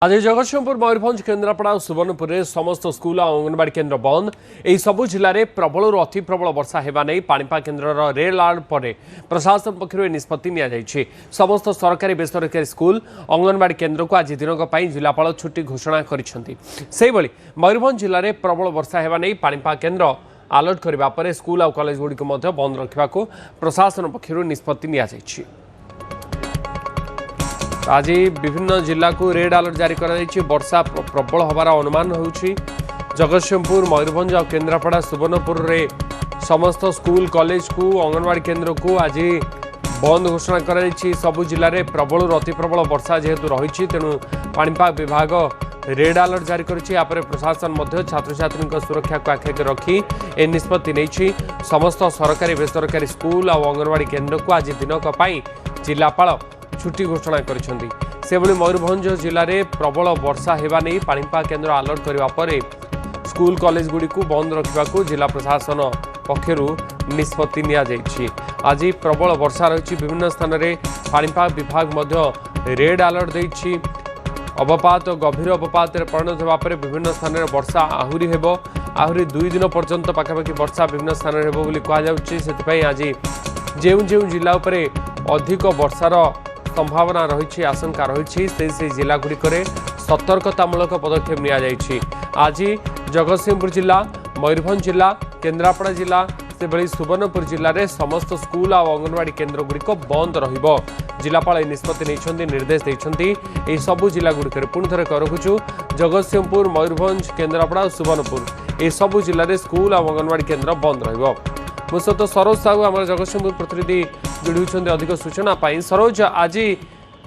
आज जगतसिंहपुर मयूरभंज केन्द्रापड़ा और सुवर्णपुर में समस्त स्कूल और अंगनवाड़ी केन्द्र बंद। यह सबु जिले में प्रबल अति प्रबल वर्षा होगा नहीं पाणीपाग केन्द्र रेड अलर्ट पर प्रशासन पक्षर निष्पत्ति नि समस्त सरकारी बेसरकारी स्कूल अंगनवाड़ी केन्द्र को आज दिनक जिलापाल छुट्टी घोषणा कर मयूरभंज जिले में प्रबल वर्षा होगा नहीं पाणीपाग केन्द्र अलर्ट करने पर स्कूल और कॉलेज गुड़िक बंद रखा प्रशासन पक्षर निष्पत्ति नि आज विभिन्न जिला को रेड अलर्ट जारी कर वर्षा प्रबल हबार अनुमान हो जगतसिंहपुर मयूरभंज और केन्द्रापड़ा सुवर्णपुर रे समस्त स्कूल कॉलेज को अंगनवाड़ी केन्द्र को आज बंद घोषणा कर सबु जिले में प्रबल अति प्रबल वर्षा जेहेतु रही तेणु पाणीपाग विभाग रेड अलर्ट जारी कर प्रशासन छात्र छात्री सुरक्षा को आखिर रखी ए निष्पत्ति नहीं समस्त सरकारी बेसरकारी स्कूल और अंगनवाड़ी केन्द्र को आज दिनक जिलापाल छुट्टी घोषणा कर मयूरभंज जिले में प्रबल वर्षा होगा नहीं पाणीपाग केन्द्र अलर्ट करने पर स्कूल कॉलेज गुड़ी को बंद रखा जिला प्रशासन पक्षर निष्पत्ति नि आज प्रबल वर्षा रही विभिन्न स्थान में पाणीपाग विभाग रेड अलर्ट देती अवपात गभीर अवपात परिणत होगा विभिन्न स्थान में वर्षा आहरी 2 दिन पर्यंत पाखापाखि वर्षा विभिन्न स्थान में होगा आज जो जिला अधिक वर्षार संभावना रही आशंका रही से जिला गुड़िक सतर्कतामूलक पदक्षेप नि आज जगतसिंहपुर जिला मयूरभंज जिला केन्द्रापड़ा जिला से सुवर्णपुर जिले में समस्त स्कूल और अंगनवाड़ी केन्द्र गुड़िक बंद जिलापाल निष्पत्ति नहीं निर्देश देते सबु जिला गुड़िक पुणी थे रखुचु जगतसिंहपुर मयूरभंज केन्द्रापड़ा और सुवर्णपुर ये सबु जिले में स्कूल और अंगनवाड़ी केन्द्र बंद मो सहित सरोज साहू आम जगतसिंहपुर प्रतिनिधि जोड़ी होती अधिक सूचना सरोज आज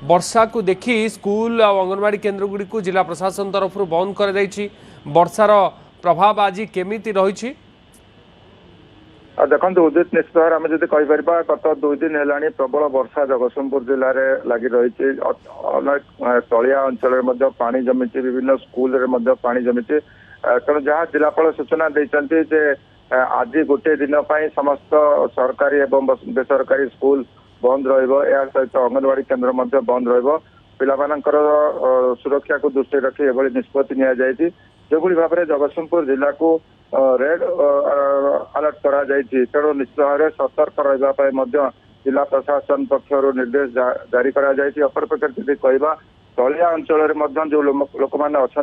वर्षा को देखी स्कूल और अंगनवाड़ी केन्द्र गुड़ी को जिला प्रशासन तरफ बंद कर वर्षार प्रभाव आज केमी रही देखो उदित निश्चित भाव आम जब कहीपर गत 2 दिन है प्रबल वर्षा जगतसिंहपुर जिले में लगी रही अनेक तलिया अंचल पानी जमी विभिन्न स्कूल पानी जमी तेणु जहाँ जिलापाल सूचना देते आज गोटे दिन समस्त सरकारी एवं बेसरकारी स्कूल बंद रहित अंगनवाड़ी केन्द्र बंद पिलामानकर सुरक्षा को दृष्टि रखी एभली निष्पत्ति नि जो भाव में जगतसिंहपुर जिला को रेड अलर्ट करा तेणु निश्चित भाव में सतर्क रहा जिला प्रशासन पक्षर निर्देश जारी करा अपरपक्ष कहवा तलिया अंचल जो लोक मैंने अच्छा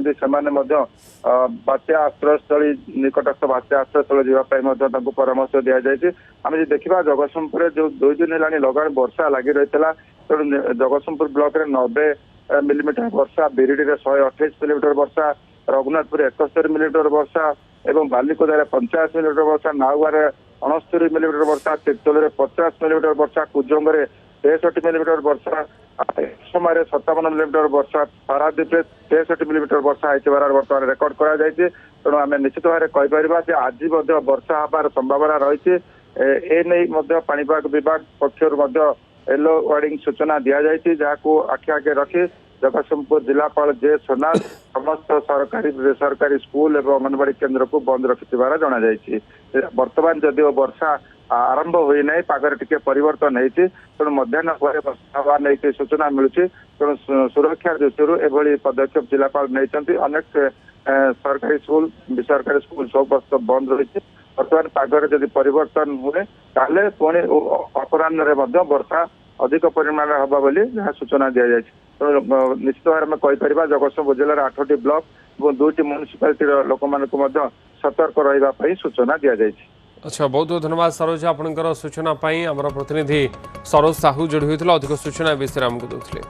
बात्या आश्रयस्थली निकटस्थ बात्या आश्रयस्थल जावाई परामर्श दि जाए आम देखा जगतसिंहपुर जो 2 दिन है लगाण वर्षा लगी रही तेणु जगतसिंहपुर ब्लॉक रे 90 मिलीमीटर वर्षा बिरिडी 128 मिलीमीटर वर्षा रघुनाथपुर 71 मिलीमीटर वर्षा एवं बालिकोदा 50 मिलीमीटर वर्षा नाउआ 69 मिलीमीटर वर्षा तिर्तोल 50 मिलीमीटर वर्षा कुजंग 63 मिलीमीटर वर्षा समय 57 मिलीमीटर वर्षा पारादीप 63 मिलीमीटर वर्षा होबार बर्तमान रेकर्ड कर तेणु आम निश्चित भाव में कहीपर आज वर्षा हबार संभावना रही पाणीपाग विभाग पक्षर येलो वार्निंग सूचना दि जाती जहाँ आखि आगे रखी जगतसिंहपुर जिलापाल जे सोना समस्त सरकारी बेसरकारी स्कूल और अंगनवाड़ी केन्द्र को बंद रखिथिबार जना जायछि वर्तमान जदिव वर्षा आरंभ हुई ना पागर टिके परिवर्तन होती तेणु मध्याह्न पर वर्षा हवा नहीं सूचना मिलूँ तेणु सुरक्षा दृष्टि एभली पदक्षेप जिलापाल नहीं अनेक सरकारी स्कूल बेसरकारी स्कूल सब बंद रही बर्तमान पागर जदि परिवर्तन हुए ताले पुणी अपराह्न वर्षा अधिक परिमाण हवा बोली जहाँ सूचना दि जाए तेणु निश्चित भाव में कहीपर जगतसिंहपुर जिले 8टी ब्लॉक और 2टी म्युनिसिपालिटी लोक मानक सतर्क रही सूचना दि जाए। अच्छा बहुत बहुत धन्यवाद सरोज आपंकर सूचना आम प्रतिनिधि सरोज साहू जोड़ी होता अधिक सूचना विषय आमको देते।